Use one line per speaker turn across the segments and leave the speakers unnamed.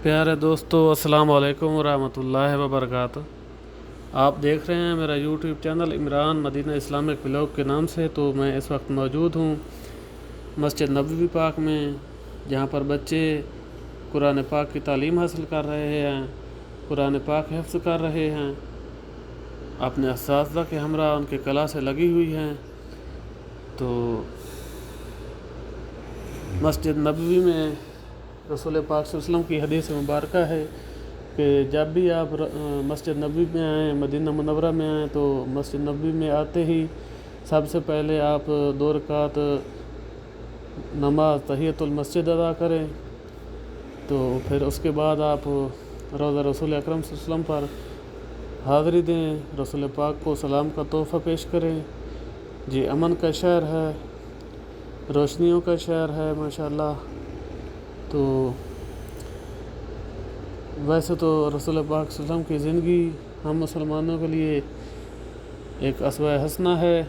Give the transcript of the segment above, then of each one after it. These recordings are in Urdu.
پیارے دوستو، السلام علیکم ورحمۃ اللہ وبرکاتہ۔ آپ دیکھ رہے ہیں میرا یوٹیوب چینل عمران مدینہ اسلامک بلاگ کے نام سے۔ تو میں اس وقت موجود ہوں مسجد نبوی پاک میں، جہاں پر بچے قرآن پاک کی تعلیم حاصل کر رہے ہیں، قرآن پاک حفظ کر رہے ہیں، اپنے اساتذہ کے ہمراہ ان کے کلاسیں لگی ہوئی ہیں۔ تو مسجد نبوی میں رسول پاک صلی اللہ علیہ وسلم کی حدیث مبارکہ ہے کہ جب بھی آپ مسجد نبوی میں آئیں، مدینہ منورہ میں آئیں، تو مسجد نبوی میں آتے ہی سب سے پہلے آپ 2 رکعت نماز تحیۃ المسجد ادا کریں، تو پھر اس کے بعد آپ روضہ رسول اکرم صلی اللہ علیہ وسلم پر حاضری دیں، رسول پاک کو سلام کا تحفہ پیش کریں۔ جی امن کا شہر ہے، روشنیوں کا شہر ہے ماشاءاللہ۔ تو ویسے تو رسول پاک صلی اللہ علیہ وسلم کی زندگی ہم مسلمانوں کے لیے ایک اسوہ حسنہ ہے۔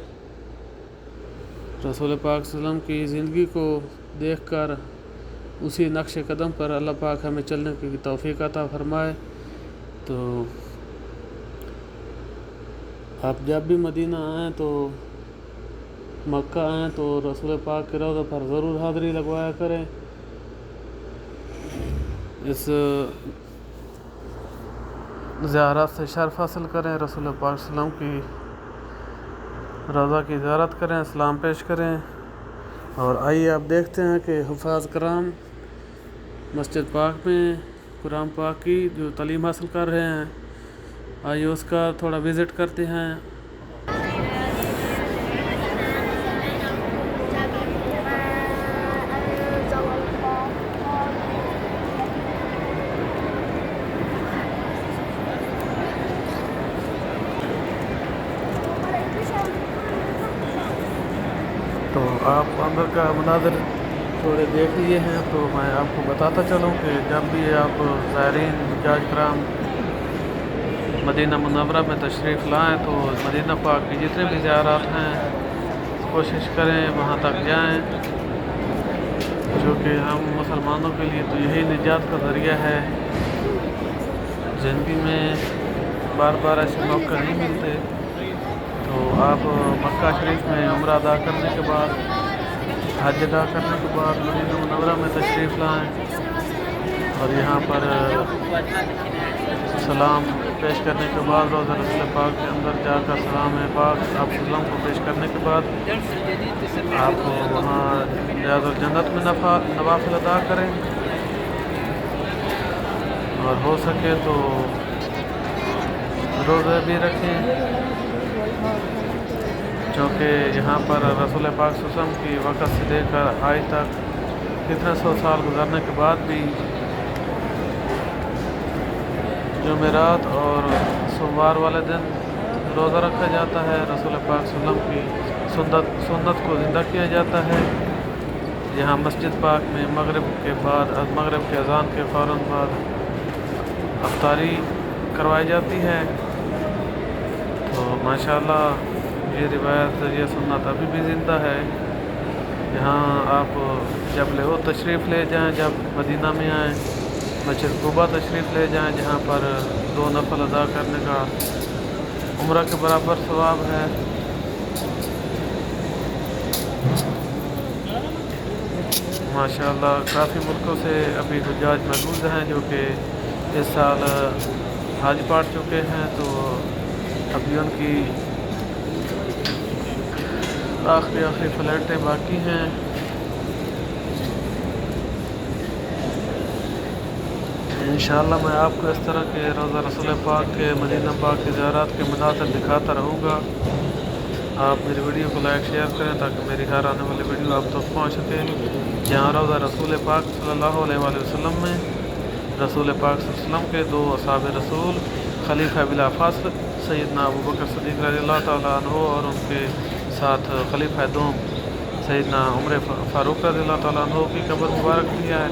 رسول پاک صلی اللہ علیہ وسلم کی زندگی کو دیکھ کر اسی نقش قدم پر اللہ پاک ہمیں چلنے کی توفیق عطا فرمائے۔ تو آپ جب بھی مدینہ آئیں، تو مکہ آئیں، تو رسول پاک کے روضہ پر ضرور حاضری لگوایا کریں۔ اس زیارت سے شرف حاصل کریں، رسول پاک صلی اللہ علیہ وسلم کی روضہ کی زیارت کریں، سلام پیش کریں۔ اور آئیے آپ دیکھتے ہیں کہ حفاظ کرام مسجد پاک میں قرآن پاک کی جو تعلیم حاصل کر رہے ہیں، آئیے اس کا تھوڑا وزٹ کرتے ہیں۔ تو آپ اندر کا مناظر تھوڑے دیکھ لیے ہیں، تو میں آپ کو بتاتا چلوں کہ جب بھی آپ زائرین حجاج کرام مدینہ منورہ میں تشریف لائیں، تو مدینہ پاک کی جتنے بھی زیارات ہیں کوشش کریں وہاں تک جائیں، جو کہ ہم مسلمانوں کے لیے تو یہی نجات کا ذریعہ ہے۔ زندگی میں بار بار ایسے موقع نہیں ملتے، تو آپ مکہ شریف میں عمرہ ادا کرنے کے بعد، حج ادا کرنے کے بعد مدینہ منورہ میں تشریف لائیں، اور یہاں پر سلام پیش کرنے کے بعد روضہ رسول پاک کے اندر جا کر سلام پاک آپ سلام کو پیش کرنے کے بعد آپ وہاں ریاض الجنت میں نوافل ادا کریں، اور ہو سکے تو روزے بھی رکھیں، چونکہ یہاں پر رسول پاک صلی اللہ علیہ وسلم کی وقت سے لے کر آج تک کتنے 100 سال گزرنے کے بعد بھی جمعرات اور سوموار والے دن روزہ رکھا جاتا ہے۔ رسول پاک صلی اللہ علیہ وسلم کی سنت کو زندہ کیا جاتا ہے۔ یہاں مسجد پاک میں مغرب کے اذان کے فوراً بعد افطاری کروائی جاتی ہے۔ تو ماشاءاللہ یہ روایت، یہ سنت ابھی بھی زندہ ہے۔ یہاں آپ جب تشریف لے جائیں، جب مدینہ میں آئیں، مسجد قباء تشریف لے جائیں، جہاں پر 2 نفل ادا کرنے کا عمرہ کے برابر ثواب ہے۔ ماشاءاللہ کافی ملکوں سے ابھی حجاج موجود ہیں جو کہ اس سال حج پڑھ چکے ہیں، تو ابھی ان کی آخری فلائٹیں باقی ہیں۔ انشاءاللہ میں آپ کو اس طرح کے روضہ رسول پاک کے مدینہ پاک کے زیارات کے مناظر دکھاتا رہوں گا۔ آپ میری ویڈیو کو لائک شیئر کریں تاکہ میری ہر آنے والی ویڈیو آپ تک پہنچ سکے۔ جہاں روضہ رسول پاک صلی اللہ علیہ وآلہ وسلم میں رسول پاک صلی اللہ علیہ وسلم کے 2 اصحاب رسول خلیفہ بلا فاصل سیدنا ابوبکر صدیق رضی اللہ تعالیٰ عنہ، اور ان کے ساتھ خلیفہ دوم سیدنا عمر فاروق رضی اللہ تعالیٰ عنہ کی قبر مبارک بھی ہے۔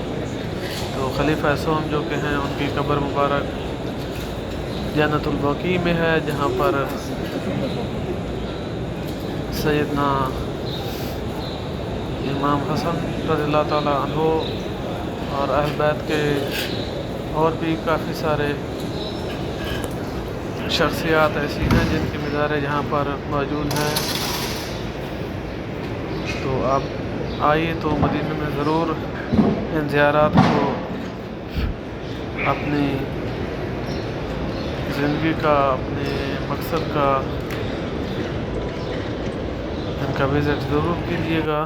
تو خلیفہ سوم جو کہ ہیں، ان کی قبر مبارک جنت البقیع میں ہے، جہاں پر سیدنا امام حسن رضی اللہ تعالیٰ عنہ اور اہل بیت کے اور بھی کافی سارے شخصیات ایسی ہیں جن کی مزاریں یہاں پر موجود ہیں. تو آپ آئیے تو مدینہ میں ضرور ان زیارات کو اپنی زندگی کا، اپنے مقصد کا ان کا وزٹ ضرور کیجیے گا.